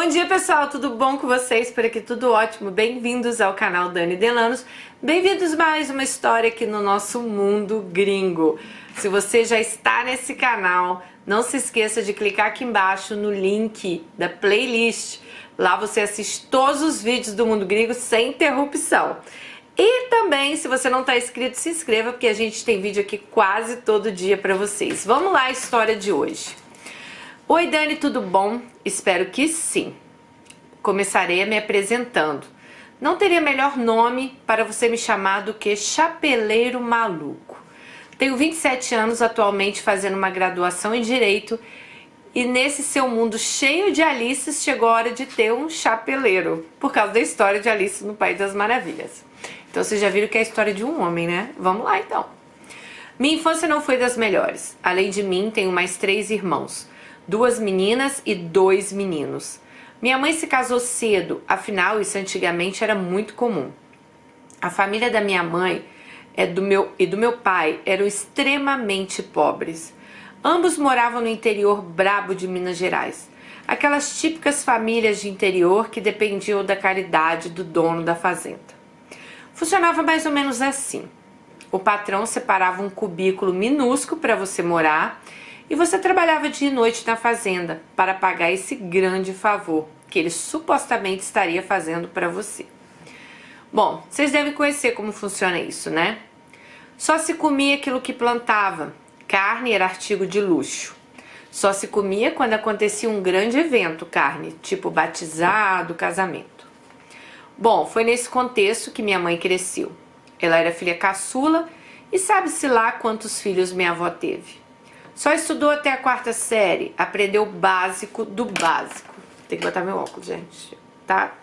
Bom dia, pessoal, tudo bom com vocês? Por aqui tudo ótimo. Bem-vindos ao canal Dani Delanos. Bem-vindos a mais uma história aqui no nosso mundo gringo. Se você já está nesse canal, não se esqueça de clicar aqui embaixo no link da playlist. Lá você assiste todos os vídeos do mundo gringo sem interrupção. E também, se você não está inscrito, se inscreva, porque a gente tem vídeo aqui quase todo dia para vocês. Vamos lá, a história de hoje. Oi, Dani, tudo bom? Espero que sim. Começarei me apresentando. Não teria melhor nome para você me chamar do que Chapeleiro Maluco. Tenho 27 anos, atualmente fazendo uma graduação em Direito, e nesse seu mundo cheio de Alices chegou a hora de ter um chapeleiro, por causa da história de Alice no País das Maravilhas. Então vocês já viram que é a história de um homem, né? Vamos lá então. Minha infância não foi das melhores. Além de mim, tenho mais 3 irmãos. 2 meninas e 2 meninos. Minha mãe se casou cedo, afinal isso antigamente era muito comum. A família da minha mãe e do meu pai eram extremamente pobres. Ambos moravam no interior brabo de Minas Gerais. Aquelas típicas famílias de interior que dependiam da caridade do dono da fazenda. Funcionava mais ou menos assim. O patrão separava um cubículo minúsculo para você morar e você trabalhava dia e noite na fazenda para pagar esse grande favor que ele supostamente estaria fazendo para você. Bom, vocês devem conhecer como funciona isso, né? Só se comia aquilo que plantava. Carne era artigo de luxo. Só se comia quando acontecia um grande evento, carne, tipo batizado, casamento. Bom, foi nesse contexto que minha mãe cresceu. Ela era filha caçula e sabe-se lá quantos filhos minha avó teve. Só estudou até a 4ª série, aprendeu o básico do básico. Tem que botar meu óculos, gente. Tá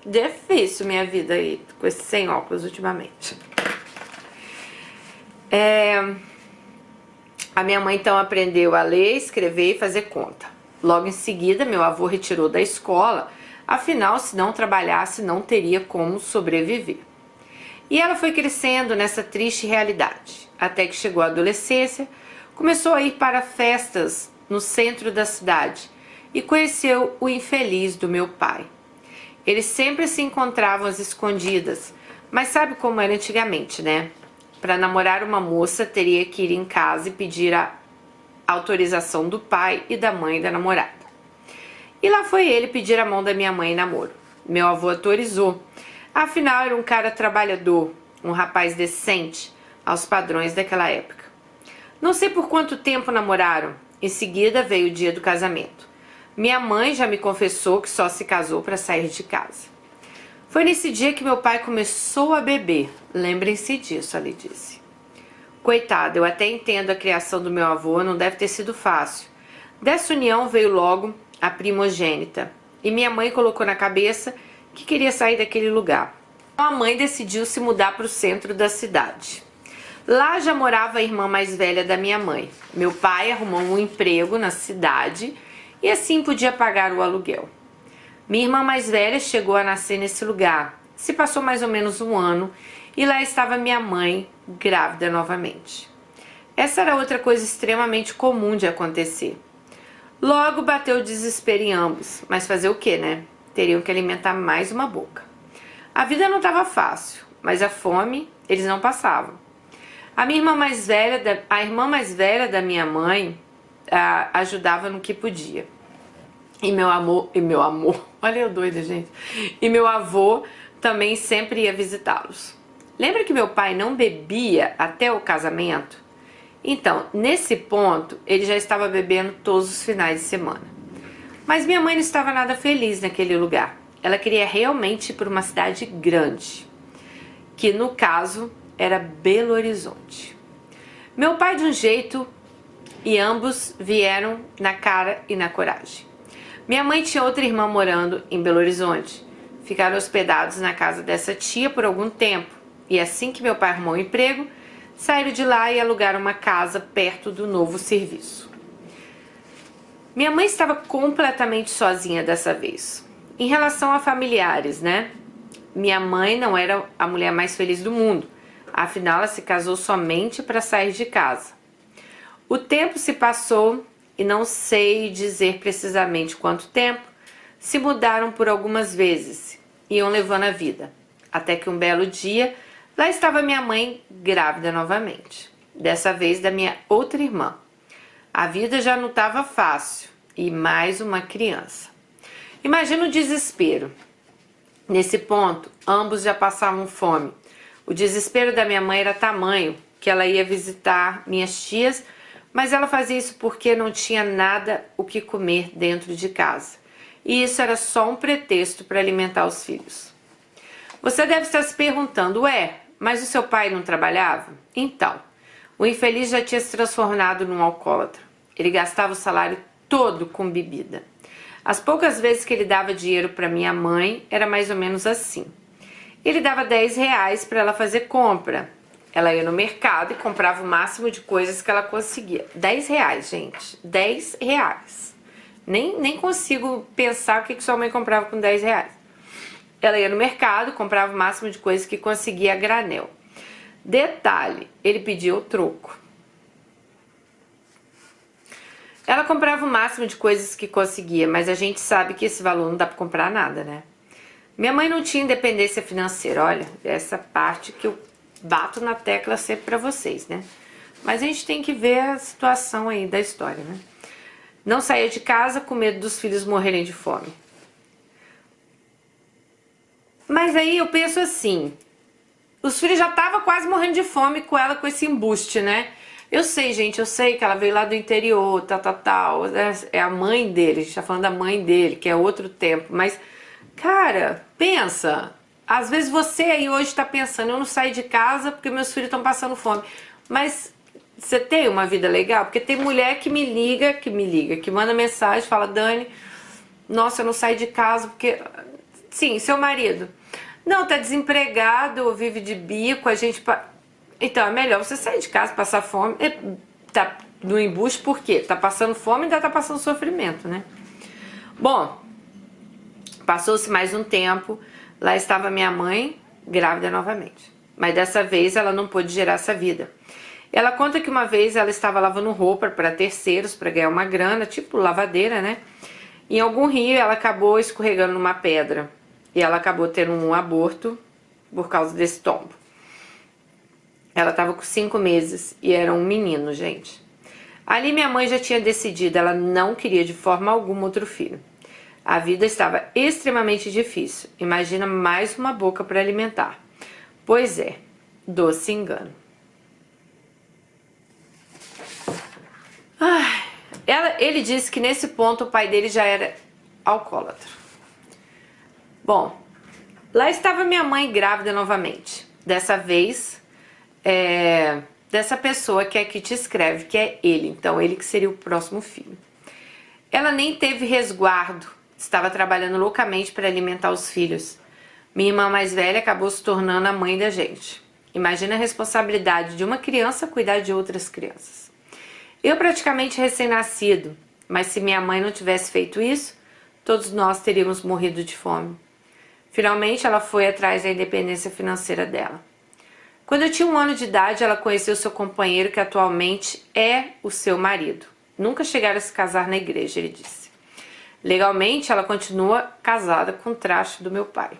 difícil minha vida aí, com esse sem óculos ultimamente. A minha mãe então aprendeu a ler, escrever e fazer conta. Logo em seguida, meu avô retirou da escola, afinal, se não trabalhasse, não teria como sobreviver. E ela foi crescendo nessa triste realidade, até que chegou a adolescência. Começou a ir para festas no centro da cidade e conheceu o infeliz do meu pai. Eles sempre se encontravam às escondidas, mas sabe como era antigamente, né? Para namorar uma moça, teria que ir em casa e pedir a autorização do pai e da mãe da namorada. E lá foi ele pedir a mão da minha mãe em namoro. Meu avô autorizou. Afinal, era um cara trabalhador, um rapaz decente aos padrões daquela época. Não sei por quanto tempo namoraram. Em seguida veio o dia do casamento. Minha mãe já me confessou que só se casou para sair de casa. Foi nesse dia que meu pai começou a beber. Lembrem-se disso, ela disse. Coitado, eu até entendo a criação do meu avô, não deve ter sido fácil. Dessa união veio logo a primogênita. E minha mãe colocou na cabeça que queria sair daquele lugar. A mãe decidiu se mudar para o centro da cidade. Lá já morava a irmã mais velha da minha mãe. Meu pai arrumou um emprego na cidade e assim podia pagar o aluguel. Minha irmã mais velha chegou a nascer nesse lugar. Se passou mais ou menos um ano e lá estava minha mãe grávida novamente. Essa era outra coisa extremamente comum de acontecer. Logo bateu o desespero em ambos, mas fazer o que, né? Teriam que alimentar mais uma boca. A vida não estava fácil, mas a fome eles não passavam. A irmã mais velha da minha mãe ajudava no que podia. E meu amor, olha eu doida, gente. E meu avô também sempre ia visitá-los. Lembra que meu pai não bebia até o casamento? Então, nesse ponto, ele já estava bebendo todos os finais de semana. Mas minha mãe não estava nada feliz naquele lugar. Ela queria realmente ir para uma cidade grande, que no caso era Belo Horizonte. Meu pai de um jeito e ambos vieram na cara e na coragem. Minha mãe tinha outra irmã morando em Belo Horizonte. Ficaram hospedados na casa dessa tia por algum tempo. E assim que meu pai arrumou um emprego, saíram de lá e alugaram uma casa perto do novo serviço. Minha mãe estava completamente sozinha dessa vez. Em relação a familiares, né? Minha mãe não era a mulher mais feliz do mundo. Afinal, ela se casou somente para sair de casa. O tempo se passou e não sei dizer precisamente quanto tempo, se mudaram por algumas vezes, iam levando a vida. Até que um belo dia, lá estava minha mãe grávida novamente. Dessa vez da minha outra irmã. A vida já não estava fácil e mais uma criança. Imagina o desespero. Nesse ponto, ambos já passavam fome. O desespero da minha mãe era tamanho que ela ia visitar minhas tias, mas ela fazia isso porque não tinha nada o que comer dentro de casa. E isso era só um pretexto para alimentar os filhos. Você deve estar se perguntando, mas o seu pai não trabalhava? Então, o infeliz já tinha se transformado num alcoólatra. Ele gastava o salário todo com bebida. As poucas vezes que ele dava dinheiro para minha mãe, era mais ou menos assim. Ele dava R$ 10 para ela fazer compra. Ela ia no mercado e comprava o máximo de coisas que ela conseguia. R$ 10, gente. R$ 10. Nem consigo pensar o que sua mãe comprava com R$ 10. Ela ia no mercado, comprava o máximo de coisas que conseguia a granel. Detalhe, ele pedia o troco. Ela comprava o máximo de coisas que conseguia, mas a gente sabe que esse valor não dá para comprar nada, né? Minha mãe não tinha independência financeira, olha, essa parte que eu bato na tecla sempre para vocês, né? Mas a gente tem que ver a situação aí da história, né? Não saía de casa com medo dos filhos morrerem de fome. Mas aí eu penso assim, os filhos já estavam quase morrendo de fome com ela, com esse embuste, né? Eu sei, gente, eu sei que ela veio lá do interior, tal. É a mãe dele, a gente tá falando da mãe dele, que é outro tempo. Mas, cara, pensa. Às vezes você aí hoje tá pensando, eu não saio de casa porque meus filhos estão passando fome. Mas você tem uma vida legal? Porque tem mulher que me liga, que manda mensagem, fala, Dani, nossa, eu não saio de casa porque... Sim, seu marido. Não, tá desempregado, ou vive de bico, a gente... Então, é melhor você sair de casa, passar fome, tá no embuste, por quê? Tá passando fome e ainda tá passando sofrimento, né? Bom, passou-se mais um tempo, lá estava minha mãe grávida novamente. Mas dessa vez ela não pôde gerar essa vida. Ela conta que uma vez ela estava lavando roupa para terceiros, para ganhar uma grana, tipo lavadeira, né? Em algum rio ela acabou escorregando numa pedra. E ela acabou tendo um aborto por causa desse tombo. Ela estava com 5 meses e era um menino, gente. Ali minha mãe já tinha decidido, ela não queria de forma alguma outro filho. A vida estava extremamente difícil. Imagina mais uma boca para alimentar. Pois é, doce engano. Ele disse que nesse ponto o pai dele já era alcoólatra. Bom, lá estava minha mãe grávida novamente. Dessa vez, dessa pessoa que aqui te escreve, que é ele. Então, ele que seria o próximo filho. Ela nem teve resguardo. Estava trabalhando loucamente para alimentar os filhos. Minha irmã mais velha acabou se tornando a mãe da gente. Imagina a responsabilidade de uma criança cuidar de outras crianças. Eu praticamente recém-nascido, mas se minha mãe não tivesse feito isso, todos nós teríamos morrido de fome. Finalmente, ela foi atrás da independência financeira dela. Quando eu tinha 1 ano de idade, ela conheceu seu companheiro, que atualmente é o seu marido. Nunca chegaram a se casar na igreja, ele disse. Legalmente, ela continua casada com o traste do meu pai.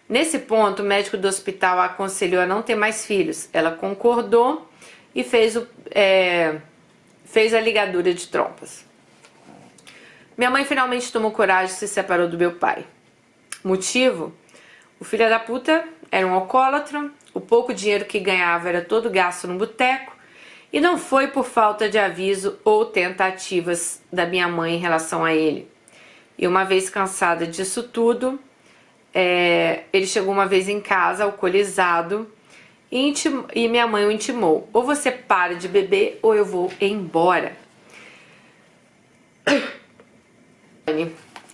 Nesse ponto, o médico do hospital a aconselhou a não ter mais filhos. Ela concordou e fez a ligadura de trompas. Minha mãe finalmente tomou coragem e se separou do meu pai. Motivo? O filho da puta era um alcoólatra, o pouco dinheiro que ganhava era todo gasto no boteco, e não foi por falta de aviso ou tentativas da minha mãe em relação a ele. E uma vez cansada disso tudo, ele chegou uma vez em casa alcoolizado e minha mãe o intimou: ou você para de beber ou eu vou embora.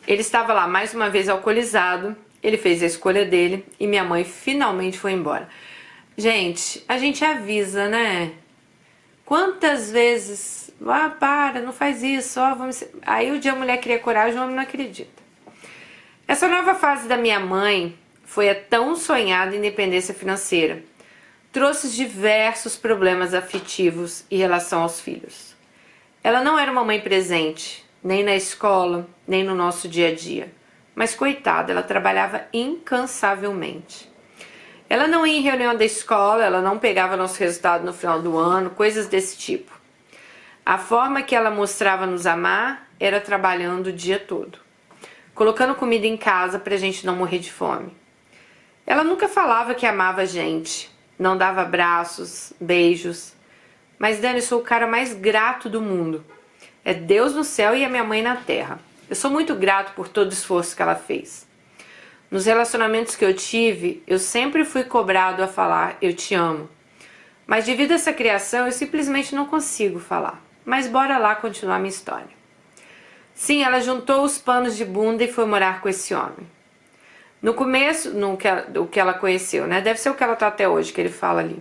Ele estava lá mais uma vez alcoolizado, ele fez a escolha dele e minha mãe finalmente foi embora. Gente, a gente avisa, né? Quantas vezes, para, não faz isso, vamos... Aí o dia a mulher cria coragem, o homem não acredita. Essa nova fase da minha mãe foi a tão sonhada independência financeira. Trouxe diversos problemas afetivos em relação aos filhos. Ela não era uma mãe presente, nem na escola, nem no nosso dia a dia. Mas coitada, ela trabalhava incansavelmente. Ela não ia em reunião da escola, ela não pegava nosso resultado no final do ano, coisas desse tipo. A forma que ela mostrava nos amar era trabalhando o dia todo, colocando comida em casa pra gente não morrer de fome. Ela nunca falava que amava a gente, não dava abraços, beijos. Mas Dani, eu sou o cara mais grato do mundo. É Deus no céu e a minha mãe na terra. Eu sou muito grato por todo o esforço que ela fez. Nos relacionamentos que eu tive, eu sempre fui cobrado a falar eu te amo. Mas devido a essa criação, eu simplesmente não consigo falar. Mas bora lá continuar minha história. Sim, ela juntou os panos de bunda e foi morar com esse homem. No começo, o que ela conheceu, né? Deve ser o que ela tá até hoje, que ele fala ali.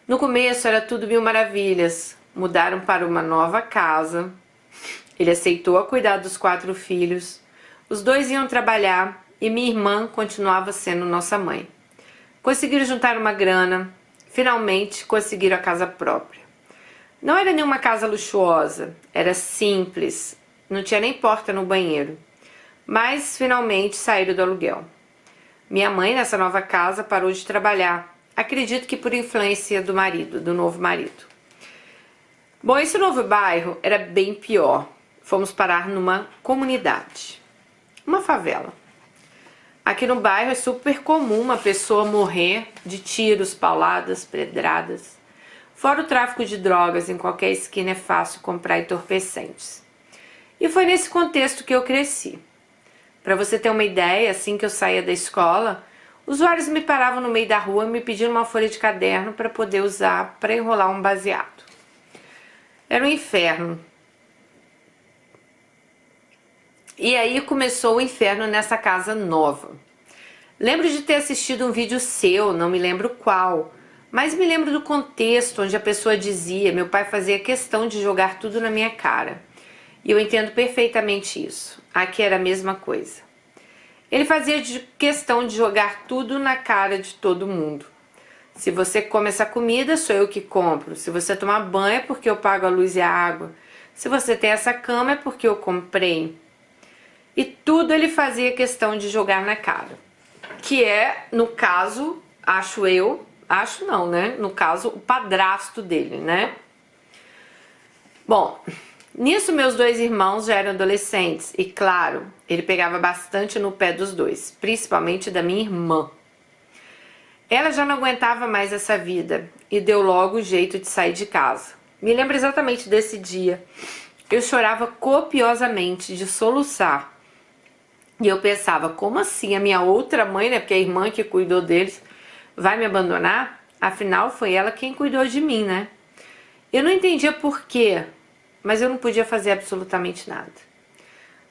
No começo era tudo mil maravilhas. Mudaram para uma nova casa. Ele aceitou a cuidar dos 4 filhos. Os 2 iam trabalhar e minha irmã continuava sendo nossa mãe. Conseguiram juntar uma grana. Finalmente conseguiram a casa própria. Não era nenhuma casa luxuosa. Era simples. Não tinha nem porta no banheiro. Mas finalmente saíram do aluguel. Minha mãe, nessa nova casa, parou de trabalhar. Acredito que por influência do marido, do novo marido. Bom, esse novo bairro era bem pior. Fomos parar numa comunidade, uma favela. Aqui no bairro é super comum uma pessoa morrer de tiros, pauladas, pedradas. Fora o tráfico de drogas, em qualquer esquina é fácil comprar entorpecentes. E foi nesse contexto que eu cresci. Para você ter uma ideia, assim que eu saía da escola, usuários me paravam no meio da rua me pedindo uma folha de caderno para poder usar para enrolar um baseado. Era um inferno. E aí começou o inferno nessa casa nova. Lembro de ter assistido um vídeo seu, não me lembro qual, mas me lembro do contexto onde a pessoa dizia: meu pai fazia questão de jogar tudo na minha cara. E eu entendo perfeitamente isso. Aqui era a mesma coisa. Ele fazia questão de jogar tudo na cara de todo mundo. Se você come essa comida, sou eu que compro. Se você tomar banho, é porque eu pago a luz e a água. Se você tem essa cama, é porque eu comprei. E tudo ele fazia questão de jogar na cara. Que é, no caso, acho não, né? No caso, o padrasto dele, né? Bom, nisso meus 2 irmãos já eram adolescentes. E claro, ele pegava bastante no pé dos 2, principalmente da minha irmã. Ela já não aguentava mais essa vida e deu logo o jeito de sair de casa. Me lembro exatamente desse dia. Eu chorava copiosamente de soluçar. E eu pensava, como assim? A minha outra mãe, né? Porque a irmã que cuidou deles vai me abandonar? Afinal, foi ela quem cuidou de mim, né? Eu não entendia por quê, mas eu não podia fazer absolutamente nada.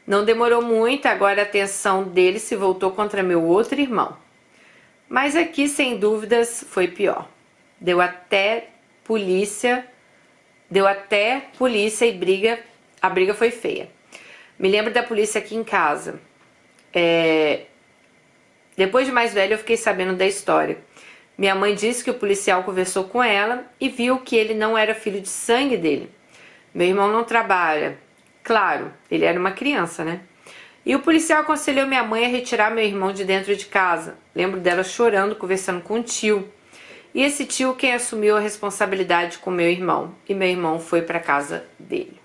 Não demorou muito, agora a atenção dele se voltou contra meu outro irmão. Mas aqui, sem dúvidas, foi pior. Deu até polícia e briga. A briga foi feia. Me lembro da polícia aqui em casa. Depois de mais velha, eu fiquei sabendo da história. Minha mãe disse que o policial conversou com ela e viu que ele não era filho de sangue dele. Meu irmão não trabalha. Claro, ele era uma criança, né? E o policial aconselhou minha mãe a retirar meu irmão de dentro de casa. Lembro dela chorando, conversando com um tio. E esse tio quem assumiu a responsabilidade com meu irmão. E meu irmão foi para casa dele.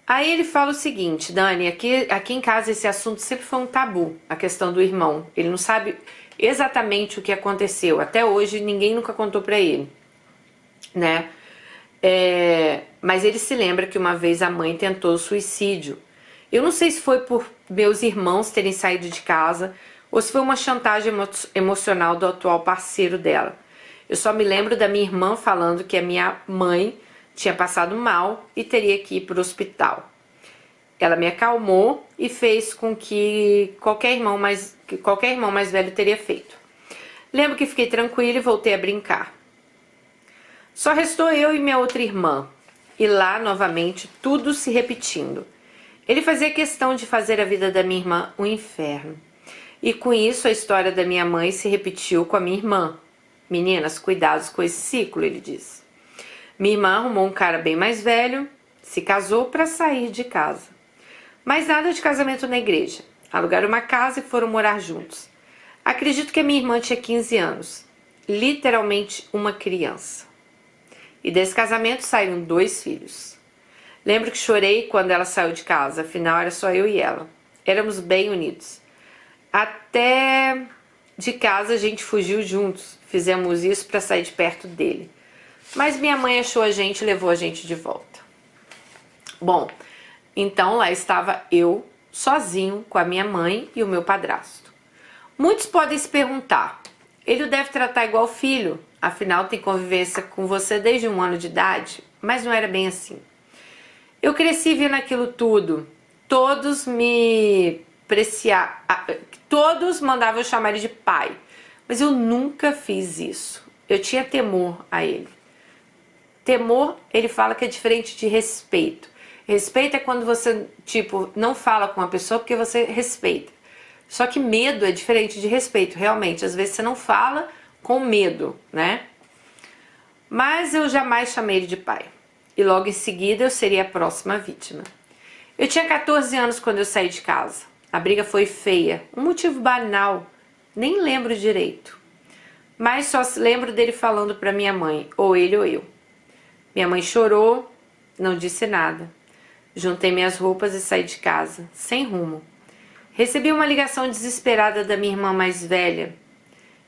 Aí ele fala o seguinte: Dani, aqui em casa esse assunto sempre foi um tabu, a questão do irmão. Ele não sabe exatamente o que aconteceu. Até hoje ninguém nunca contou pra ele, né? Mas ele se lembra que uma vez a mãe tentou suicídio. Eu não sei se foi por meus irmãos terem saído de casa ou se foi uma chantagem emocional do atual parceiro dela. Eu só me lembro da minha irmã falando que a minha mãe tinha passado mal e teria que ir para o hospital. Ela me acalmou e fez com que qualquer irmão mais velho teria feito. Lembro que fiquei tranquila e voltei a brincar. Só restou eu e minha outra irmã. E lá, novamente, tudo se repetindo. Ele fazia questão de fazer a vida da minha irmã um inferno. E com isso, a história da minha mãe se repetiu com a minha irmã. Meninas, cuidados com esse ciclo, ele disse. Minha irmã arrumou um cara bem mais velho, se casou para sair de casa. Mas nada de casamento na igreja. Alugaram uma casa e foram morar juntos. Acredito que a minha irmã tinha 15 anos. Literalmente uma criança. E desse casamento saíram 2 filhos. Lembro que chorei quando ela saiu de casa, afinal era só eu e ela. Éramos bem unidos. Até de casa a gente fugiu juntos. Fizemos isso para sair de perto dele. Mas minha mãe achou a gente e levou a gente de volta. Bom, então lá estava eu, sozinho, com a minha mãe e o meu padrasto. Muitos podem se perguntar, ele o deve tratar igual filho, afinal tem convivência com você desde 1 ano de idade, mas não era bem assim. Eu cresci vendo aquilo tudo, todos mandavam eu chamar ele de pai, mas eu nunca fiz isso. Eu tinha temor a ele. Temor, ele fala que é diferente de respeito. Respeito é quando você, não fala com a pessoa porque você respeita. Só que medo é diferente de respeito, realmente. Às vezes você não fala com medo, né? Mas eu jamais chamei ele de pai. E logo em seguida eu seria a próxima vítima. Eu tinha 14 anos quando eu saí de casa. A briga foi feia, um motivo banal, nem lembro direito. Mas só lembro dele falando para minha mãe, ou ele ou eu. Minha mãe chorou, não disse nada. Juntei minhas roupas e saí de casa, sem rumo. Recebi uma ligação desesperada da minha irmã mais velha.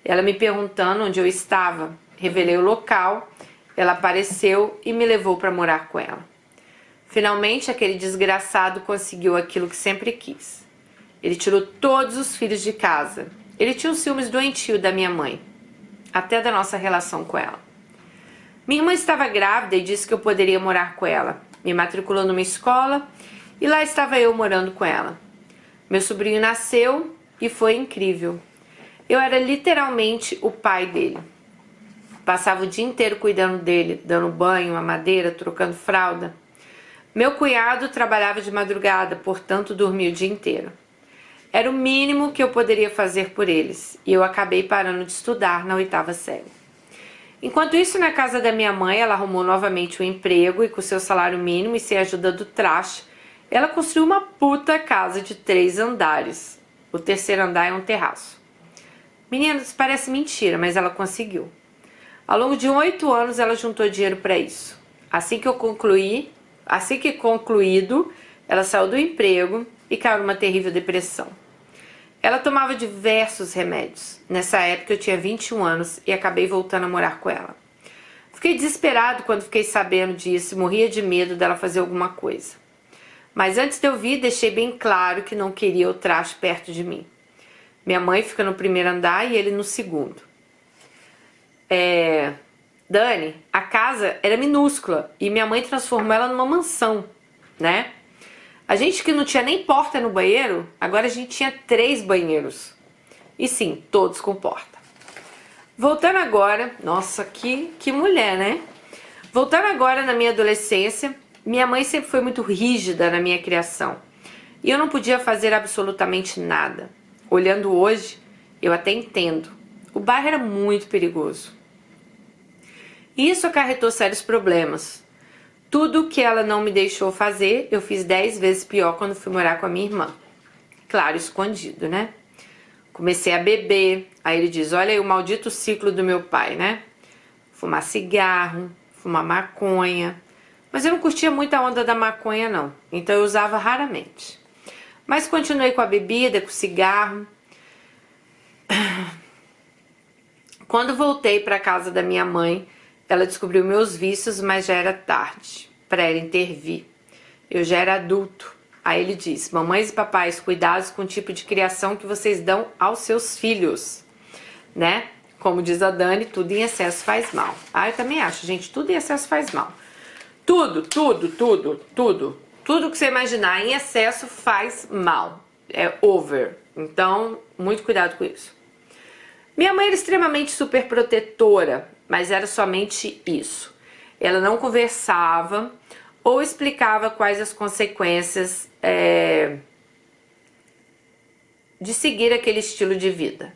Ela me perguntando onde eu estava. Revelei o local, ela apareceu e me levou para morar com ela. Finalmente, aquele desgraçado conseguiu aquilo que sempre quis. Ele tirou todos os filhos de casa. Ele tinha um ciúmes doentio da minha mãe, até da nossa relação com ela. Minha irmã estava grávida e disse que eu poderia morar com ela. Me matriculou numa escola e lá estava eu morando com ela. Meu sobrinho nasceu e foi incrível. Eu era literalmente o pai dele. Passava o dia inteiro cuidando dele, dando banho, mamadeira, trocando fralda. Meu cunhado trabalhava de madrugada, portanto dormia o dia inteiro. Era o mínimo que eu poderia fazer por eles e eu acabei parando de estudar na 8ª série. Enquanto isso, na casa da minha mãe, ela arrumou novamente um emprego e com seu salário mínimo e sem a ajuda do traste, ela construiu uma puta casa de 3 andares. O 3º andar é um terraço. Meninas, parece mentira, mas ela conseguiu. Ao longo de 8 anos, ela juntou dinheiro para isso. Assim que concluído, ela saiu do emprego e caiu numa terrível depressão. Ela tomava diversos remédios. Nessa época eu tinha 21 anos e acabei voltando a morar com ela. Fiquei desesperado quando fiquei sabendo disso e morria de medo dela fazer alguma coisa. Mas antes de eu vir, deixei bem claro que não queria o traste perto de mim. Minha mãe fica no 1º andar e ele no 2º. Dani, a casa era minúscula e minha mãe transformou ela numa mansão, né? A gente que não tinha nem porta no banheiro, agora a gente tinha 3 banheiros. E sim, todos com porta. Voltando agora, nossa, que mulher, né? Voltando agora na minha adolescência, minha mãe sempre foi muito rígida na minha criação. E eu não podia fazer absolutamente nada. Olhando hoje, eu até entendo. O bairro era muito perigoso. E isso acarretou sérios problemas. Tudo que ela não me deixou fazer, eu fiz 10 vezes pior quando fui morar com a minha irmã. Claro, escondido, né? Comecei a beber. Aí ele diz, olha aí o maldito ciclo do meu pai, né? Fumar cigarro, fumar maconha. Mas eu não curtia muito a onda da maconha, não. Então eu usava raramente. Mas continuei com a bebida, com o cigarro. Quando voltei para casa da minha mãe, ela descobriu meus vícios, mas já era tarde para ela intervir. Eu já era adulto. Aí ele disse, mamães e papais, cuidados com o tipo de criação que vocês dão aos seus filhos, né? Como diz a Dani, tudo em excesso faz mal. Ah, eu também acho, gente, tudo em excesso faz mal. Tudo que você imaginar em excesso faz mal. É over. Então, muito cuidado com isso. Minha mãe era extremamente super protetora, mas era somente isso. Ela não conversava ou explicava quais as consequências de seguir aquele estilo de vida.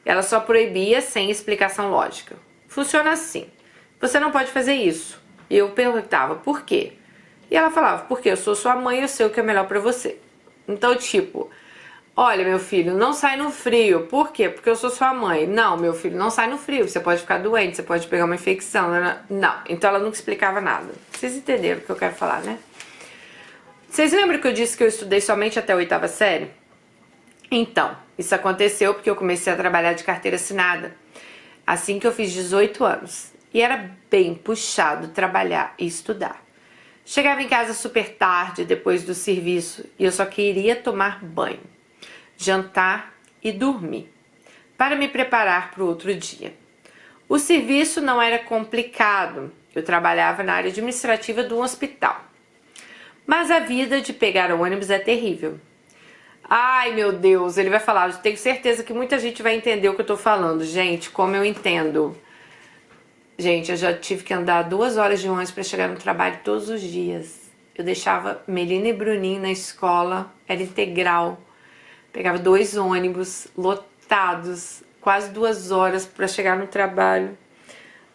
Ela só proibia sem explicação lógica. Funciona assim. Você não pode fazer isso. E eu perguntava, por quê? E ela falava, porque eu sou sua mãe e eu sei o que é melhor pra você. Então, tipo, olha, meu filho, não sai no frio. Por quê? Porque eu sou sua mãe. Não, meu filho, não sai no frio. Você pode ficar doente, você pode pegar uma infecção. Não. Então ela nunca explicava nada. Vocês entenderam o que eu quero falar, né? Vocês lembram que eu disse que eu estudei somente até a 8ª série? Então, isso aconteceu porque eu comecei a trabalhar de carteira assinada assim que eu fiz 18 anos. E era bem puxado trabalhar e estudar. Chegava em casa super tarde, depois do serviço, e eu só queria tomar banho, jantar e dormir, para me preparar para o outro dia. O serviço não era complicado, eu trabalhava na área administrativa de um hospital. Mas a vida de pegar ônibus é terrível. Ai, meu Deus, ele vai falar, eu tenho certeza que muita gente vai entender o que eu tô falando. Gente, como eu entendo. Gente, eu já tive que andar 2 horas de ônibus para chegar no trabalho todos os dias. Eu deixava Melina e Bruninho na escola, era integral. Pegava 2 ônibus lotados, quase 2 horas para chegar no trabalho.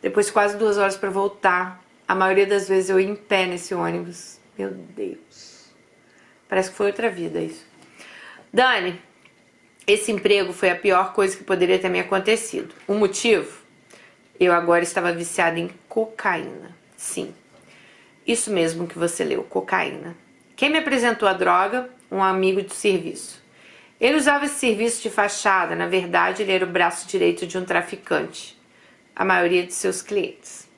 Depois quase 2 horas para voltar. A maioria das vezes eu ia em pé nesse ônibus. Meu Deus. Parece que foi outra vida isso. Dani, esse emprego foi a pior coisa que poderia ter me acontecido. O motivo? Eu agora estava viciada em cocaína. Sim, isso mesmo que você leu, cocaína. Quem me apresentou a droga? Um amigo de serviço. Ele usava esse serviço de fachada, na verdade ele era o braço direito de um traficante. A maioria de seus clientes.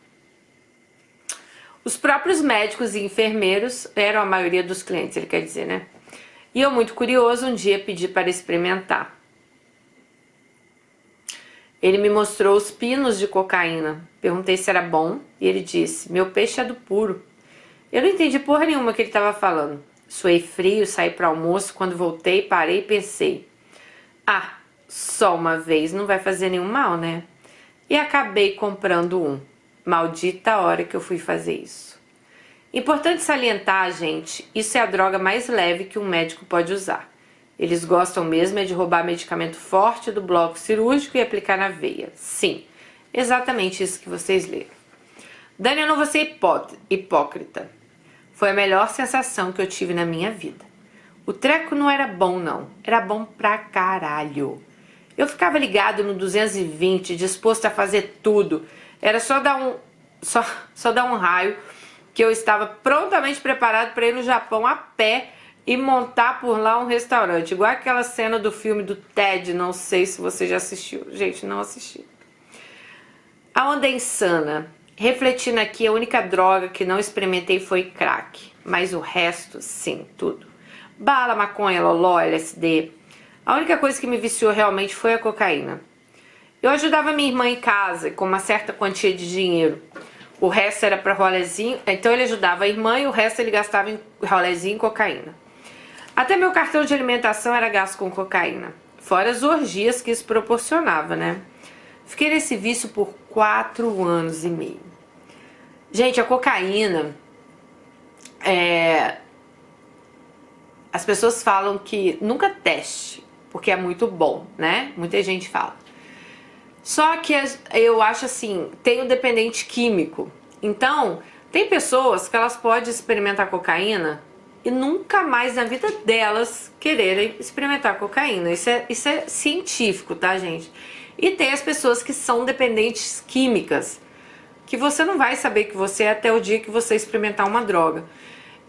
Os próprios médicos e enfermeiros eram a maioria dos clientes, ele quer dizer, né? E eu, muito curioso, um dia pedi para experimentar. Ele me mostrou os pinos de cocaína. Perguntei se era bom e ele disse, meu peixe é do puro. Eu não entendi porra nenhuma que ele estava falando. Suei frio, saí para almoço, quando voltei, parei e pensei. Ah, só uma vez não vai fazer nenhum mal, né? E acabei comprando um. Maldita hora que eu fui fazer isso. Importante salientar, gente, isso é a droga mais leve que um médico pode usar. Eles gostam mesmo é de roubar medicamento forte do bloco cirúrgico e aplicar na veia. Sim, exatamente isso que vocês leram. Dani, eu não vou ser hipócrita. Foi a melhor sensação que eu tive na minha vida. O treco não era bom, não. Era bom pra caralho. Eu ficava ligado no 220, disposto a fazer tudo. Era só dar um raio que eu estava prontamente preparado para ir no Japão a pé e montar por lá um restaurante. Igual aquela cena do filme do Ted, não sei se você já assistiu. Gente, não assisti. A onda é insana. Refletindo aqui, a única droga que não experimentei foi crack. Mas o resto, sim, tudo. Bala, maconha, loló, LSD. A única coisa que me viciou realmente foi a cocaína. Eu ajudava minha irmã em casa com uma certa quantia de dinheiro. O resto era para rolezinho, então ele ajudava a irmã e o resto ele gastava em rolezinho e cocaína. Até meu cartão de alimentação era gasto com cocaína. Fora as orgias que isso proporcionava, né? Fiquei nesse vício por 4 anos e meio. Gente, a cocaína... As pessoas falam que nunca teste, porque é muito bom, né? Muita gente fala. Só que eu acho assim, tem o dependente químico. Então, tem pessoas que elas podem experimentar cocaína e nunca mais na vida delas quererem experimentar cocaína. Isso é científico, tá, gente? E tem as pessoas que são dependentes químicas, que você não vai saber que você é até o dia que você experimentar uma droga.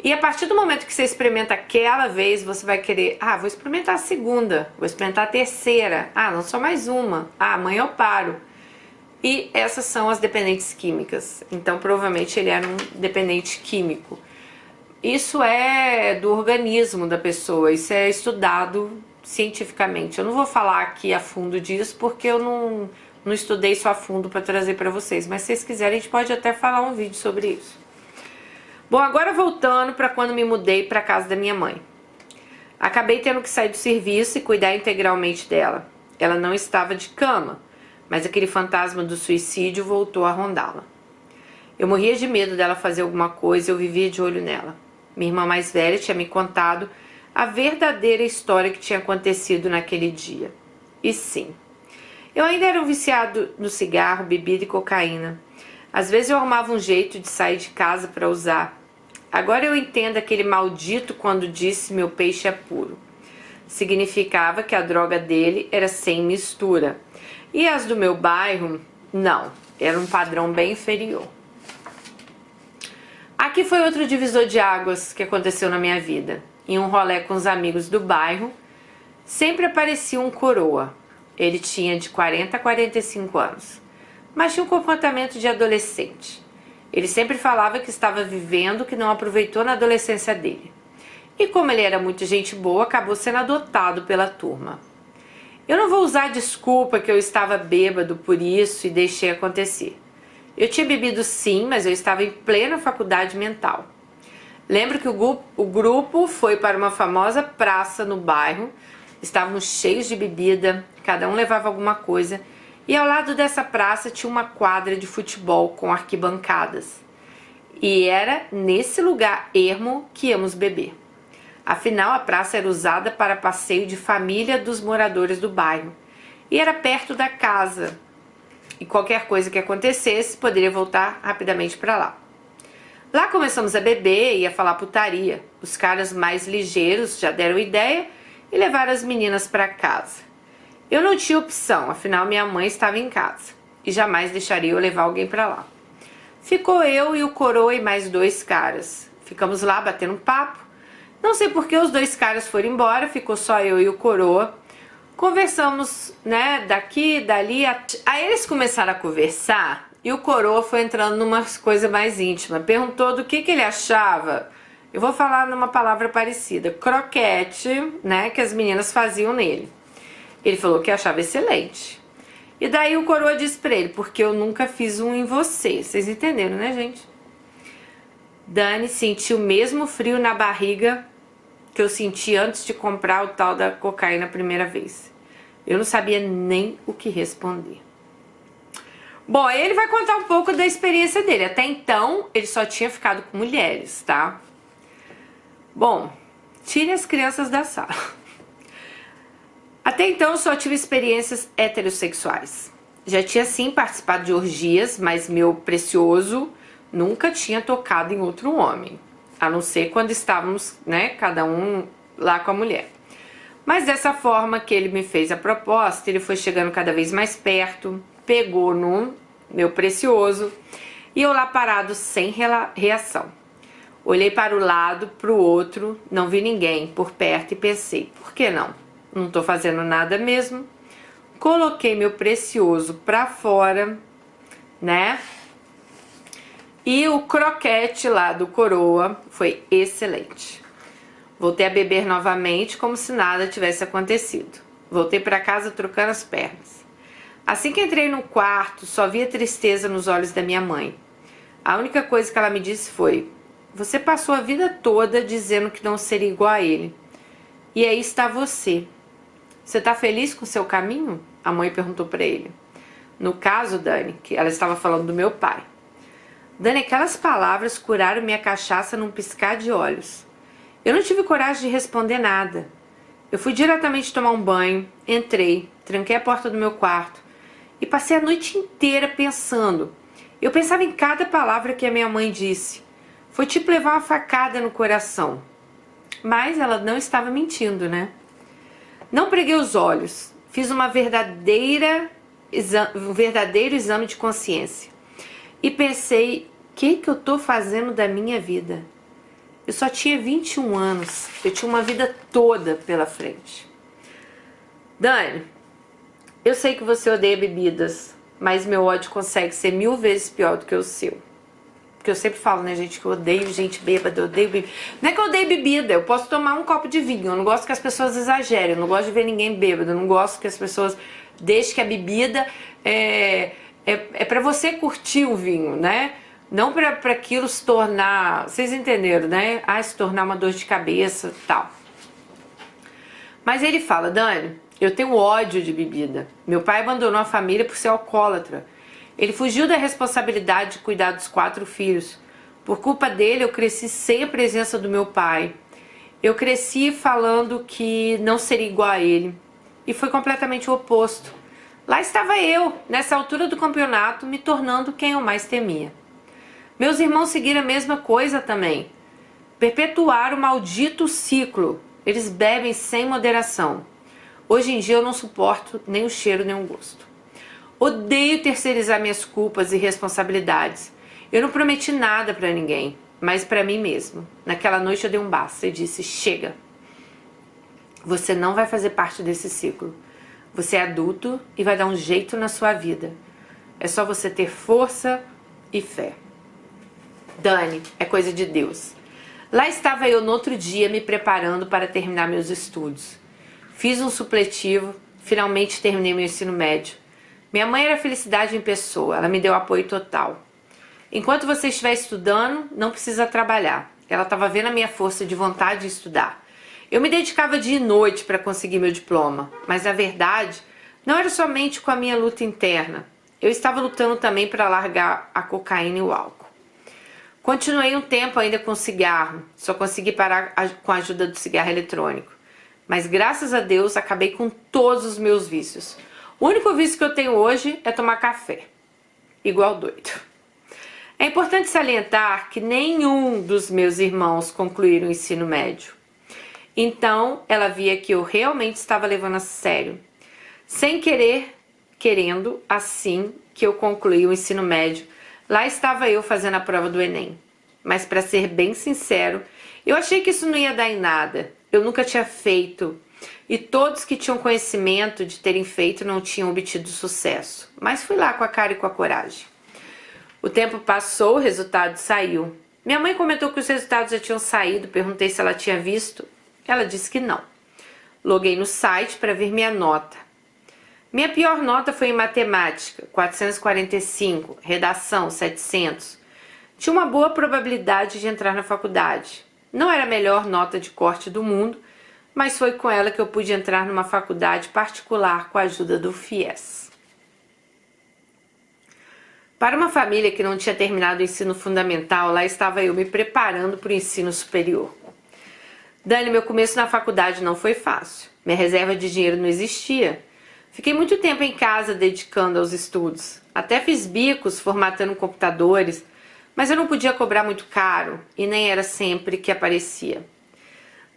E a partir do momento que você experimenta aquela vez, você vai querer, vou experimentar a segunda, vou experimentar a terceira, não só mais uma, amanhã eu paro. E essas são as dependentes químicas. Então provavelmente ele era um dependente químico. Isso é do organismo da pessoa, isso é estudado cientificamente. Eu não vou falar aqui a fundo disso porque eu não estudei isso a fundo para trazer para vocês. Mas se vocês quiserem a gente pode até falar um vídeo sobre isso. Bom, agora voltando para quando me mudei para casa da minha mãe. Acabei tendo que sair do serviço e cuidar integralmente dela. Ela não estava de cama, mas aquele fantasma do suicídio voltou a rondá-la. Eu morria de medo dela fazer alguma coisa e eu vivia de olho nela. Minha irmã mais velha tinha me contado a verdadeira história que tinha acontecido naquele dia. E sim, eu ainda era um viciado no cigarro, bebida e cocaína. Às vezes eu arrumava um jeito de sair de casa para usar. Agora eu entendo aquele maldito quando disse meu peixe é puro. Significava que a droga dele era sem mistura. E as do meu bairro, não, era um padrão bem inferior. Aqui foi outro divisor de águas que aconteceu na minha vida. Em um rolê com os amigos do bairro, sempre aparecia um coroa. Ele tinha de 40 a 45 anos, mas tinha um comportamento de adolescente. Ele sempre falava que estava vivendo o que não aproveitou na adolescência dele. E como ele era muito gente boa, acabou sendo adotado pela turma. Eu não vou usar a desculpa que eu estava bêbado por isso e deixei acontecer. Eu tinha bebido sim, mas eu estava em plena faculdade mental. Lembro que o grupo foi para uma famosa praça no bairro. Estávamos cheios de bebida, cada um levava alguma coisa. E ao lado dessa praça tinha uma quadra de futebol com arquibancadas. E era nesse lugar ermo que íamos beber. Afinal, a praça era usada para passeio de família dos moradores do bairro. E era perto da casa. E qualquer coisa que acontecesse, poderia voltar rapidamente para lá. Lá começamos a beber e a falar putaria. Os caras mais ligeiros já deram ideia e levaram as meninas para casa. Eu não tinha opção, afinal minha mãe estava em casa. E jamais deixaria eu levar alguém para lá. Ficou eu e o coroa e mais 2 caras. Ficamos lá batendo um papo. Não sei por que os 2 caras foram embora, ficou só eu e o coroa. Conversamos, né, daqui, dali. Aí eles começaram a conversar e o coroa foi entrando numa coisa mais íntima. Perguntou do que ele achava. Eu vou falar numa palavra parecida. Croquete, né, que as meninas faziam nele. Ele falou que achava excelente. E daí o coroa disse pra ele, porque eu nunca fiz um em você. Vocês entenderam, né, gente? Dani sentiu o mesmo frio na barriga que eu senti antes de comprar o tal da cocaína a primeira vez. Eu não sabia nem o que responder. Bom, aí ele vai contar um pouco da experiência dele. Até então, ele só tinha ficado com mulheres, tá? Bom, tire as crianças da sala. Até então, eu só tive experiências heterossexuais. Já tinha, sim, participado de orgias, mas meu precioso nunca tinha tocado em outro homem. A não ser quando estávamos, né, cada um lá com a mulher. Mas dessa forma que ele me fez a proposta, ele foi chegando cada vez mais perto, pegou no meu precioso e eu lá parado sem reação. Olhei para o lado, para o outro, não vi ninguém por perto e pensei, por que não? Não tô fazendo nada mesmo. Coloquei meu precioso pra fora, né? E o croquete lá do coroa foi excelente. Voltei a beber novamente como se nada tivesse acontecido. Voltei para casa trocando as pernas. Assim que entrei no quarto, só via tristeza nos olhos da minha mãe. A única coisa que ela me disse foi: você passou a vida toda dizendo que não seria igual a ele. E aí está você. Você está feliz com o seu caminho? A mãe perguntou para ele. No caso, Dani, que ela estava falando do meu pai. Dani, aquelas palavras curaram minha cachaça num piscar de olhos. Eu não tive coragem de responder nada. Eu fui diretamente tomar um banho, entrei, tranquei a porta do meu quarto e passei a noite inteira pensando. Eu pensava em cada palavra que a minha mãe disse. Foi tipo levar uma facada no coração. Mas ela não estava mentindo, né? Não preguei os olhos, fiz um verdadeiro exame de consciência. E pensei, o que eu tô fazendo da minha vida? Eu só tinha 21 anos, eu tinha uma vida toda pela frente. Dani, eu sei que você odeia bebidas, mas meu ódio consegue ser 1000 vezes pior do que o seu. Porque eu sempre falo, né, gente, que eu odeio gente bêbada, eu odeio bebida. Não é que eu odeio bebida, eu posso tomar um copo de vinho, eu não gosto que as pessoas exagerem, eu não gosto de ver ninguém bêbado, eu não gosto que as pessoas deixem que a bebida é pra você curtir o vinho, né? Não pra aquilo se tornar, vocês entenderam, né? Se tornar uma dor de cabeça e tal. Mas ele fala, Dani, eu tenho ódio de bebida. Meu pai abandonou a família por ser alcoólatra. Ele fugiu da responsabilidade de cuidar dos 4 filhos. Por culpa dele, eu cresci sem a presença do meu pai. Eu cresci falando que não seria igual a ele. E foi completamente o oposto. Lá estava eu, nessa altura do campeonato, me tornando quem eu mais temia. Meus irmãos seguiram a mesma coisa também. Perpetuar o maldito ciclo. Eles bebem sem moderação. Hoje em dia eu não suporto nem o cheiro nem o gosto. Odeio terceirizar minhas culpas e responsabilidades. Eu não prometi nada pra ninguém, mas pra mim mesmo. Naquela noite eu dei um basta e disse: chega. Você não vai fazer parte desse ciclo. Você é adulto e vai dar um jeito na sua vida. É só você ter força e fé. Dani, é coisa de Deus. Lá estava eu no outro dia me preparando para terminar meus estudos. Fiz um supletivo, finalmente terminei meu ensino médio. Minha mãe era felicidade em pessoa, ela me deu apoio total. Enquanto você estiver estudando, não precisa trabalhar. Ela estava vendo a minha força de vontade de estudar. Eu me dedicava dia e noite para conseguir meu diploma, mas na verdade não era somente com a minha luta interna. Eu estava lutando também para largar a cocaína e o álcool. Continuei um tempo ainda com cigarro, só consegui parar com a ajuda do cigarro eletrônico. Mas graças a Deus acabei com todos os meus vícios. O único vício que eu tenho hoje é tomar café, igual doido. É importante salientar que nenhum dos meus irmãos concluíram o ensino médio. Então ela via que eu realmente estava levando a sério. Sem querer, querendo, assim que eu concluí o ensino médio, lá estava eu fazendo a prova do Enem. Mas para ser bem sincero, eu achei que isso não ia dar em nada. Eu nunca tinha feito. E todos que tinham conhecimento de terem feito não tinham obtido sucesso. Mas fui lá com a cara e com a coragem. O tempo passou, o resultado saiu. Minha mãe comentou que os resultados já tinham saído, perguntei se ela tinha visto. Ela disse que não. Loguei no site para ver minha nota. Minha pior nota foi em matemática, 445, redação, 700. Tinha uma boa probabilidade de entrar na faculdade. Não era a melhor nota de corte do mundo, mas foi com ela que eu pude entrar numa faculdade particular com a ajuda do FIES. Para uma família que não tinha terminado o ensino fundamental, lá estava eu me preparando para o ensino superior. Dani, meu começo na faculdade não foi fácil. Minha reserva de dinheiro não existia. Fiquei muito tempo em casa dedicando aos estudos. Até fiz bicos formatando computadores, mas eu não podia cobrar muito caro e nem era sempre que aparecia.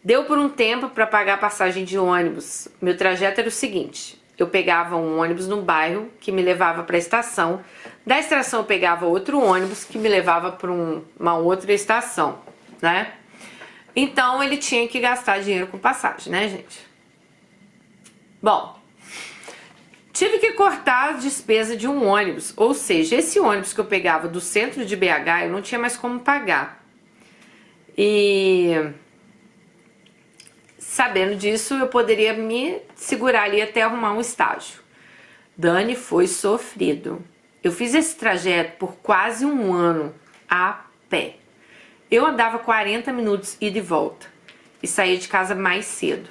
Deu por um tempo para pagar a passagem de ônibus. Meu trajeto era o seguinte: eu pegava um ônibus no bairro que me levava para a estação. Da estação eu pegava outro ônibus que me levava para uma outra estação, né? Então ele tinha que gastar dinheiro com passagem, né, gente? Bom, tive que cortar a despesa de um ônibus, ou seja, esse ônibus que eu pegava do centro de BH eu não tinha mais como pagar. E sabendo disso, eu poderia me segurar ali até arrumar um estágio. Dani, foi sofrido. Eu fiz esse trajeto por quase um ano a pé. Eu andava 40 minutos ida e volta e saía de casa mais cedo.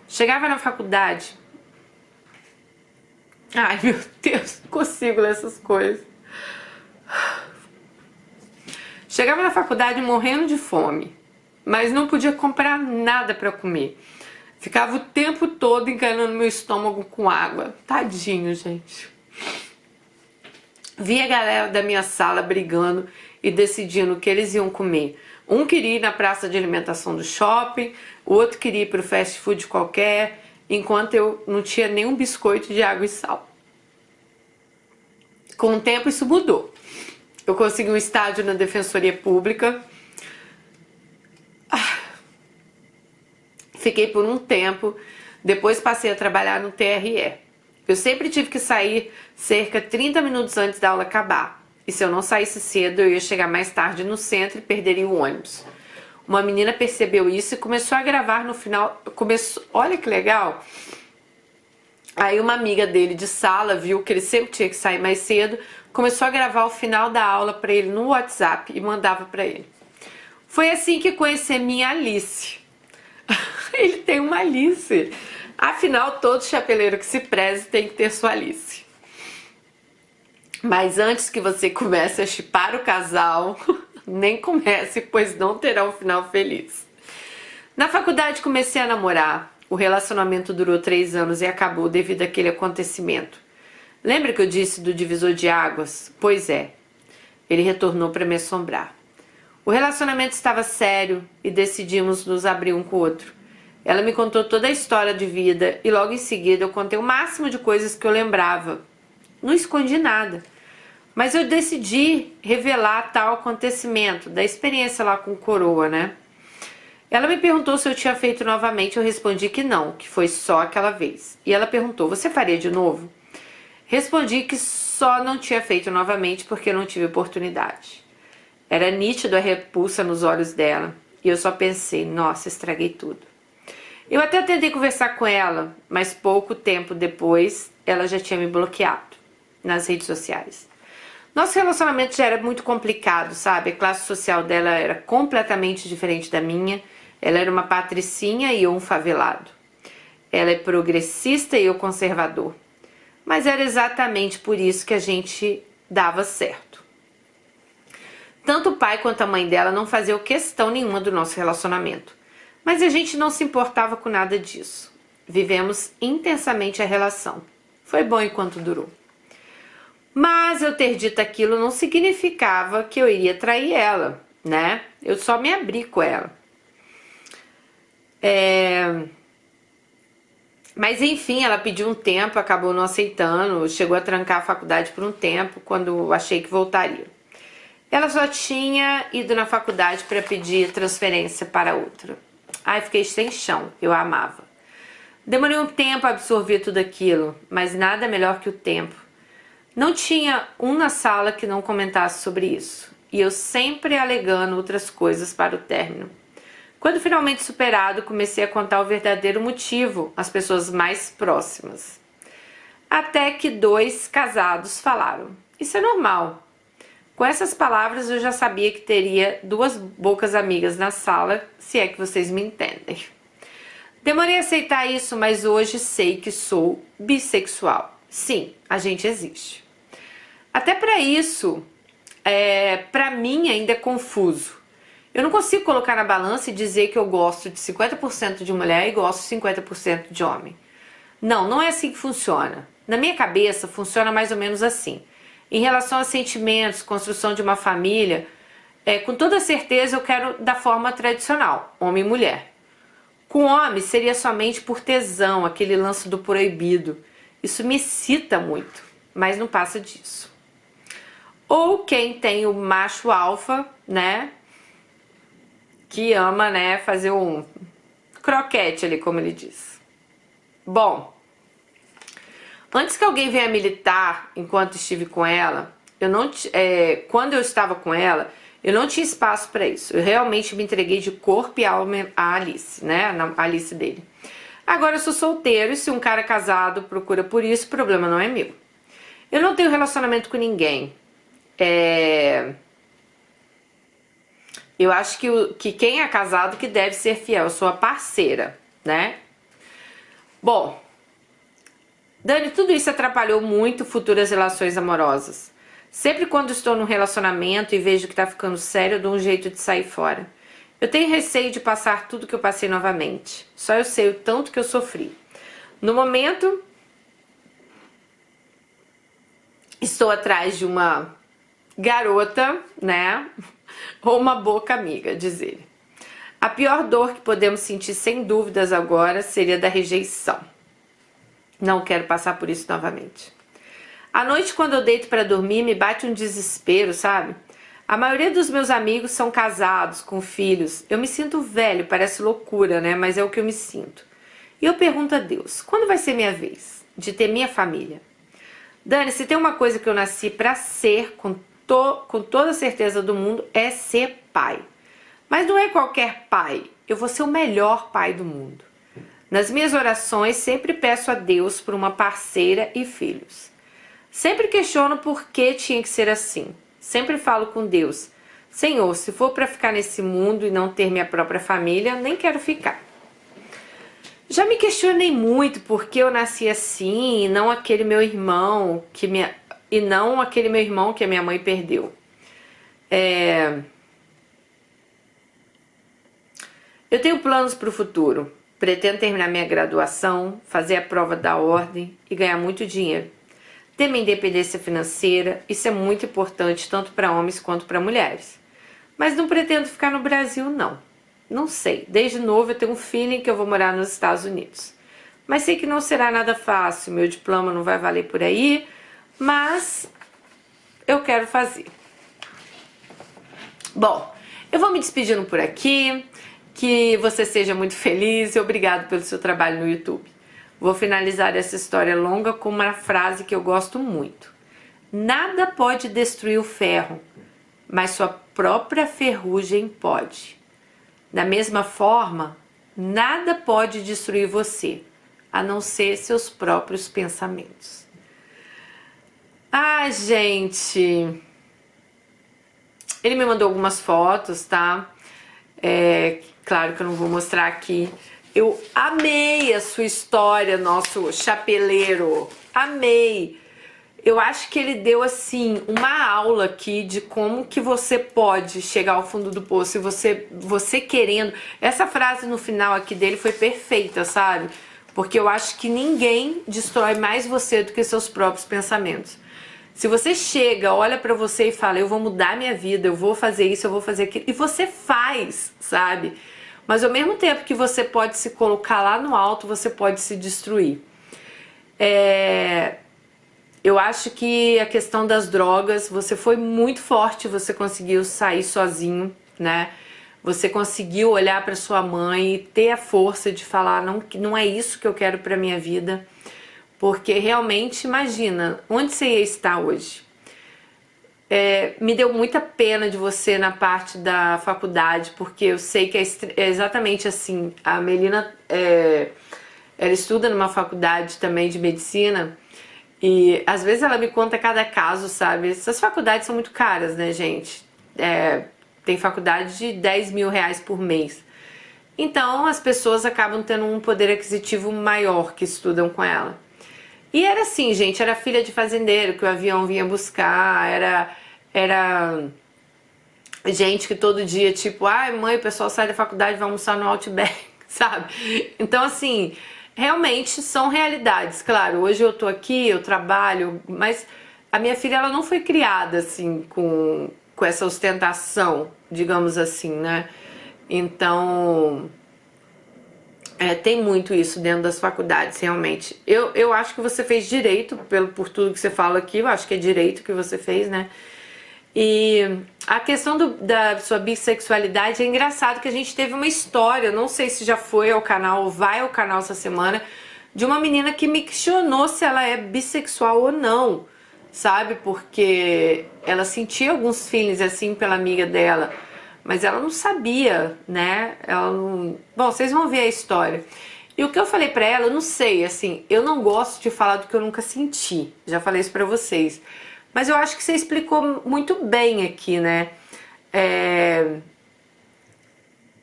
Chegava na faculdade. Ai, meu Deus, não consigo ler essas coisas. Chegava na faculdade morrendo de fome, mas não podia comprar nada para comer. Ficava o tempo todo enganando meu estômago com água. Tadinho, gente. Vi a galera da minha sala brigando e decidindo o que eles iam comer. Um queria ir na praça de alimentação do shopping, o outro queria ir para o fast food qualquer, enquanto eu não tinha nenhum biscoito de água e sal. Com o tempo isso mudou. Eu consegui um estágio na Defensoria Pública. Fiquei por um tempo, depois passei a trabalhar no TRE. Eu sempre tive que sair cerca de 30 minutos antes da aula acabar. E se eu não saísse cedo, eu ia chegar mais tarde no centro e perderia o ônibus. Uma menina percebeu isso e começou a gravar no final. Olha que legal! Aí uma amiga dele de sala viu que ele sempre tinha que sair mais cedo, começou a gravar o final da aula para ele no WhatsApp e mandava para ele. Foi assim que conheci minha Alice. Ele tem uma Alice. Afinal, todo chapeleiro que se preze tem que ter sua Alice. Mas antes que você comece a chipar o casal, nem comece, pois não terá um final feliz. Na faculdade comecei a namorar. O relacionamento durou 3 anos e acabou devido àquele acontecimento. Lembra que eu disse do divisor de águas? Pois é, ele retornou para me assombrar. O relacionamento estava sério e decidimos nos abrir um com o outro. Ela me contou toda a história de vida e logo em seguida eu contei o máximo de coisas que eu lembrava. Não escondi nada. Mas eu decidi revelar tal acontecimento, da experiência lá com o coroa, né? Ela me perguntou se eu tinha feito novamente, eu respondi que não, que foi só aquela vez. E ela perguntou, você faria de novo? Respondi que só não tinha feito novamente porque não tive oportunidade. Era nítido a repulsa nos olhos dela e eu só pensei, nossa, estraguei tudo. Eu até tentei conversar com ela, mas pouco tempo depois ela já tinha me bloqueado nas redes sociais. Nosso relacionamento já era muito complicado, sabe? A classe social dela era completamente diferente da minha. Ela era uma patricinha e eu um favelado. Ela é progressista e eu conservador. Mas era exatamente por isso que a gente dava certo. Tanto o pai quanto a mãe dela não faziam questão nenhuma do nosso relacionamento. Mas a gente não se importava com nada disso. Vivemos intensamente a relação. Foi bom enquanto durou. Mas eu ter dito aquilo não significava que eu iria trair ela, né? Eu só me abri com ela. Mas enfim, ela pediu um tempo, acabou não aceitando, chegou a trancar a faculdade por um tempo, quando achei que voltaria. Ela só tinha ido na faculdade para pedir transferência para outra. Ai, fiquei sem chão, eu a amava. Demorei um tempo a absorver tudo aquilo, mas nada melhor que o tempo. Não tinha um na sala que não comentasse sobre isso, e eu sempre alegando outras coisas para o término. Quando finalmente superado, comecei a contar o verdadeiro motivo às pessoas mais próximas. Até que 2 casados falaram. Isso é normal. Com essas palavras eu já sabia que teria 2 bocas amigas na sala, se é que vocês me entendem. Demorei a aceitar isso, mas hoje sei que sou bissexual. Sim, a gente existe. Até para isso, para mim ainda é confuso. Eu não consigo colocar na balança e dizer que eu gosto de 50% de mulher e gosto de 50% de homem. Não, não é assim que funciona. Na minha cabeça funciona mais ou menos assim. Em relação a sentimentos, construção de uma família, com toda certeza eu quero da forma tradicional, homem e mulher. Com homem seria somente por tesão, aquele lance do proibido. Isso me excita muito, mas não passa disso. Ou quem tem o macho alfa, né? Que ama, né, fazer um croquete ali, como ele diz. Bom, antes que alguém venha militar enquanto estive com ela, quando eu estava com ela, eu não tinha espaço para isso. Eu realmente me entreguei de corpo e alma a Alice, né, a Alice dele. Agora eu sou solteiro e se um cara casado procura por isso, o problema não é meu. Eu não tenho relacionamento com ninguém. Eu acho que quem é casado que deve ser fiel, eu sou a parceira, né? Bom, Dani, tudo isso atrapalhou muito futuras relações amorosas. Sempre quando estou num relacionamento e vejo que tá ficando sério, eu dou um jeito de sair fora. Eu tenho receio de passar tudo que eu passei novamente. Só eu sei o tanto que eu sofri. No momento, estou atrás de uma garota, né? Ou uma boca amiga, diz ele. A pior dor que podemos sentir sem dúvidas agora seria da rejeição. Não quero passar por isso novamente. À noite, quando eu deito para dormir, me bate um desespero, sabe? A maioria dos meus amigos são casados, com filhos. Eu me sinto velho, parece loucura, né? Mas é o que eu me sinto. E eu pergunto a Deus, quando vai ser minha vez de ter minha família? Dani, se tem uma coisa que eu nasci para ser, com toda a certeza do mundo, é ser pai. Mas não é qualquer pai, eu vou ser o melhor pai do mundo. Nas minhas orações sempre peço a Deus por uma parceira e filhos. Sempre questiono por que tinha que ser assim. Sempre falo com Deus, Senhor, se for para ficar nesse mundo e não ter minha própria família, nem quero ficar. Já me questionei muito por que eu nasci assim e não aquele meu irmão que a minha mãe perdeu. Eu tenho planos para o futuro. Pretendo terminar minha graduação, fazer a prova da ordem e ganhar muito dinheiro. ter minha independência financeira, isso é muito importante tanto para homens quanto para mulheres. Mas não pretendo ficar no Brasil, não. Não sei, desde novo eu tenho um feeling que eu vou morar nos Estados Unidos. Mas sei que não será nada fácil, meu diploma não vai valer por aí, mas eu quero fazer. Bom, eu vou me despedindo por aqui, que você seja muito feliz e obrigado pelo seu trabalho no YouTube. Vou finalizar essa história longa com uma frase que eu gosto muito. Nada pode destruir o ferro, mas sua própria ferrugem pode. Da mesma forma, nada pode destruir você, a não ser seus próprios pensamentos. Ah, gente, ele me mandou algumas fotos, tá? Claro que eu não vou mostrar aqui. Eu amei a sua história, nosso chapeleiro. Amei. Eu acho que ele deu, assim, uma aula aqui de como que você pode chegar ao fundo do poço. E você querendo... Essa frase no final aqui dele foi perfeita, sabe? Porque eu acho que ninguém destrói mais você do que seus próprios pensamentos. Se você chega, olha pra você e fala, eu vou mudar minha vida, eu vou fazer isso, eu vou fazer aquilo, e você faz, sabe? Mas ao mesmo tempo que você pode se colocar lá no alto, você pode se destruir. Eu acho que a questão das drogas, você foi muito forte, você conseguiu sair sozinho, né? Você conseguiu olhar pra sua mãe e ter a força de falar, não é isso que eu quero pra minha vida. Porque realmente, imagina, onde você ia estar hoje? Me deu muita pena de você na parte da faculdade, porque eu sei que é exatamente assim. A Melina, ela estuda numa faculdade também de medicina e às vezes ela me conta cada caso, sabe? Essas faculdades são muito caras, né, gente? Tem faculdade de 10 mil reais por mês. Então as pessoas acabam tendo um poder aquisitivo maior que estudam com ela. E era assim, gente, era filha de fazendeiro que o avião vinha buscar, era gente que todo dia, tipo, ai mãe, o pessoal sai da faculdade e vai almoçar no Outback, sabe? Então assim, realmente são realidades. Claro, hoje eu tô aqui, eu trabalho, mas a minha filha, ela não foi criada assim, com essa ostentação, digamos assim, né? Então... tem muito isso dentro das faculdades, realmente. Eu acho que você fez direito, por tudo que você fala aqui, eu acho que é direito que você fez, né? E a questão da sua bissexualidade, é engraçado que a gente teve uma história, não sei se já foi ao canal ou vai ao canal essa semana, de uma menina que me questionou se ela é bissexual ou não, sabe? Porque ela sentia alguns feelings assim pela amiga dela, mas ela não sabia, né? Ela não... Bom, vocês vão ver a história. E o que eu falei pra ela, eu não sei, assim, eu não gosto de falar do que eu nunca senti. Já falei isso pra vocês. Mas eu acho que você explicou muito bem aqui, né?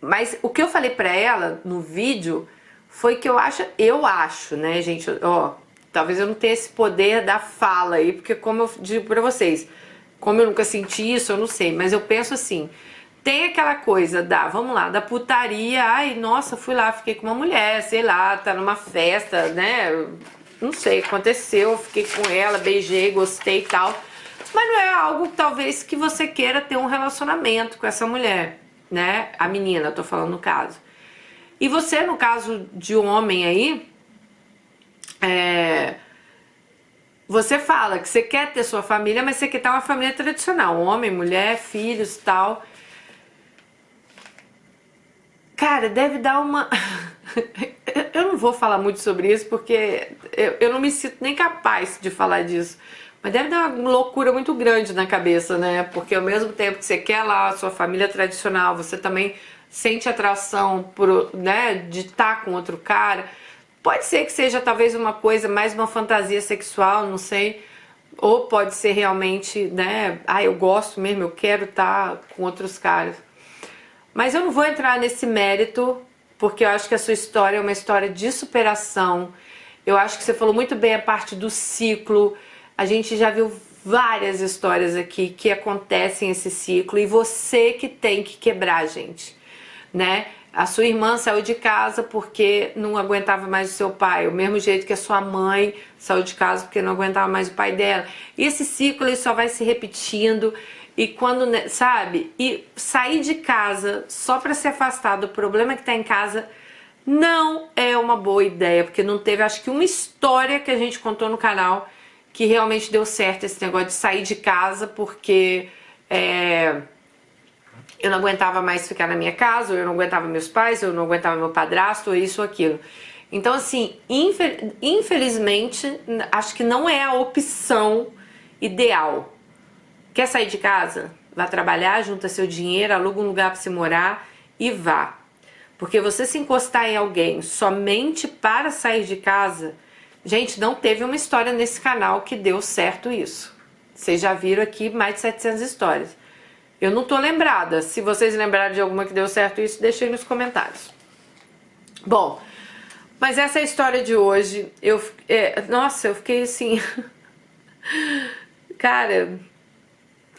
Mas o que eu falei pra ela no vídeo foi que eu acho, né, gente? Ó, talvez eu não tenha esse poder da fala aí, porque como eu digo pra vocês, como eu nunca senti isso, eu não sei. Mas eu penso assim... Tem aquela coisa vamos lá, da putaria, ai, nossa, fui lá, fiquei com uma mulher, sei lá, tá numa festa, né, não sei, aconteceu, fiquei com ela, beijei, gostei e tal, mas não é algo, talvez, que você queira ter um relacionamento com essa mulher, né, a menina, eu tô falando no caso. E você, no caso de um homem aí, você fala que você quer ter sua família, mas você quer ter uma família tradicional, homem, mulher, filhos e tal. Cara, deve dar uma... eu não vou falar muito sobre isso porque eu não me sinto nem capaz de falar disso. Mas deve dar uma loucura muito grande na cabeça, né? Porque ao mesmo tempo que você quer lá a sua família tradicional, você também sente atração por, né, de estar com outro cara. Pode ser que seja talvez uma coisa, mais uma fantasia sexual, não sei. Ou pode ser realmente, né? Ah, eu gosto mesmo, eu quero estar com outros caras. Mas eu não vou entrar nesse mérito, porque eu acho que a sua história é uma história de superação. Eu acho que você falou muito bem a parte do ciclo. A gente já viu várias histórias aqui que acontecem esse ciclo e você que tem que quebrar, gente, né? A sua irmã saiu de casa porque não aguentava mais o seu pai, o mesmo jeito que a sua mãe saiu de casa porque não aguentava mais o pai dela. E esse ciclo ele só vai se repetindo. E quando, sabe, e sair de casa só para se afastar do problema que tá em casa não é uma boa ideia, porque não teve, acho que uma história que a gente contou no canal que realmente deu certo esse negócio de sair de casa porque eu não aguentava mais ficar na minha casa, ou eu não aguentava meus pais, ou eu não aguentava meu padrasto, ou isso ou aquilo. Então, assim, infelizmente, acho que não é a opção ideal. Quer sair de casa? Vá trabalhar, junta seu dinheiro, aluga um lugar para você morar e vá. Porque você se encostar em alguém somente para sair de casa, gente, não teve uma história nesse canal que deu certo isso. Vocês já viram aqui mais de 700 histórias. Eu não tô lembrada. Se vocês lembrarem de alguma que deu certo isso, deixem nos comentários. Bom, mas essa é a história de hoje. Nossa, eu fiquei assim... Cara,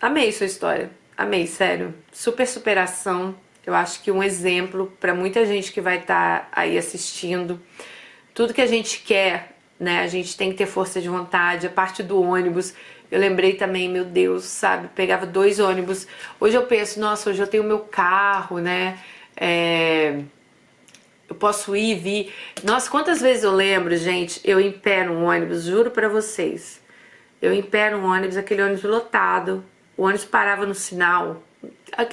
amei sua história. Amei, sério. Super superação. Eu acho que um exemplo para muita gente que vai estar aí assistindo. Tudo que a gente quer, né? A gente tem que ter força de vontade. A parte do ônibus... Eu lembrei também, meu Deus, sabe, pegava 2 ônibus. Hoje eu penso, nossa, hoje eu tenho meu carro, né? Eu posso ir e vir. Nossa, quantas vezes eu lembro, gente, eu em pé no ônibus, juro pra vocês. Eu em pé no ônibus, aquele ônibus lotado, o ônibus parava no sinal.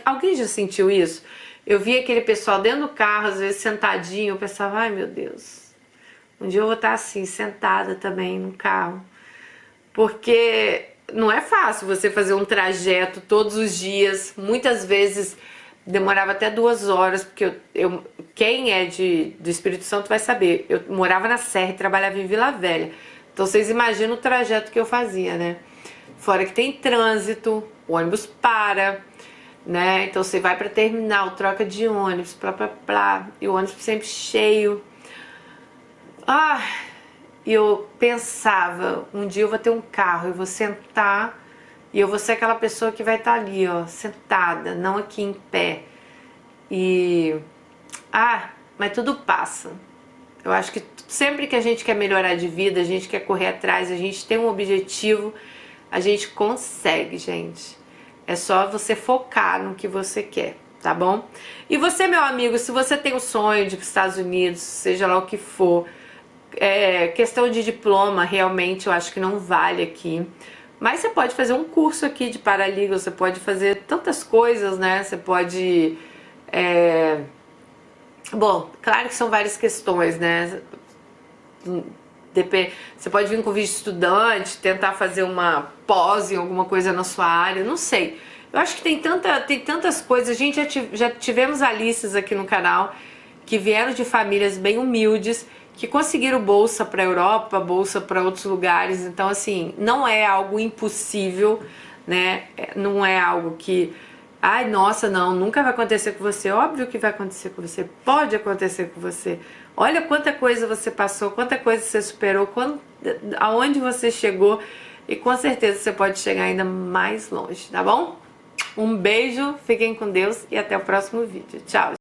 Alguém já sentiu isso? Eu via aquele pessoal dentro do carro, às vezes sentadinho, eu pensava, ai meu Deus, um dia eu vou estar assim, sentada também no carro. Porque não é fácil você fazer um trajeto todos os dias, muitas vezes demorava até 2 horas, porque quem é do Espírito Santo vai saber, eu morava na Serra e trabalhava em Vila Velha, então vocês imaginam o trajeto que eu fazia, né? Fora que tem trânsito, o ônibus para, né? Então você vai para terminal, troca de ônibus, e o ônibus sempre cheio. E eu pensava, um dia eu vou ter um carro, eu vou sentar e eu vou ser aquela pessoa que vai estar ali, ó, sentada, não aqui em pé. Mas tudo passa. Eu acho que sempre que a gente quer melhorar de vida, a gente quer correr atrás, a gente tem um objetivo, a gente consegue, gente. É só você focar no que você quer, tá bom? E você, meu amigo, se você tem o sonho de ir para os Estados Unidos, seja lá o que for, questão de diploma, realmente eu acho que não vale aqui. Mas você pode fazer um curso aqui de paralegal, você pode fazer tantas coisas, né? Você pode... Bom, claro que são várias questões, né? Você pode vir com visto de estudante, tentar fazer uma pós em alguma coisa na sua área, não sei. Eu acho que tem tantas coisas. A gente já tivemos Alices aqui no canal que vieram de famílias bem humildes, que conseguiram bolsa para a Europa, bolsa para outros lugares. Então, assim, não é algo impossível, né? Não é algo que... Ai, nossa, não, nunca vai acontecer com você. Óbvio que vai acontecer com você. Pode acontecer com você. Olha quanta coisa você passou, quanta coisa você superou, aonde você chegou. E com certeza você pode chegar ainda mais longe, tá bom? Um beijo, fiquem com Deus e até o próximo vídeo. Tchau!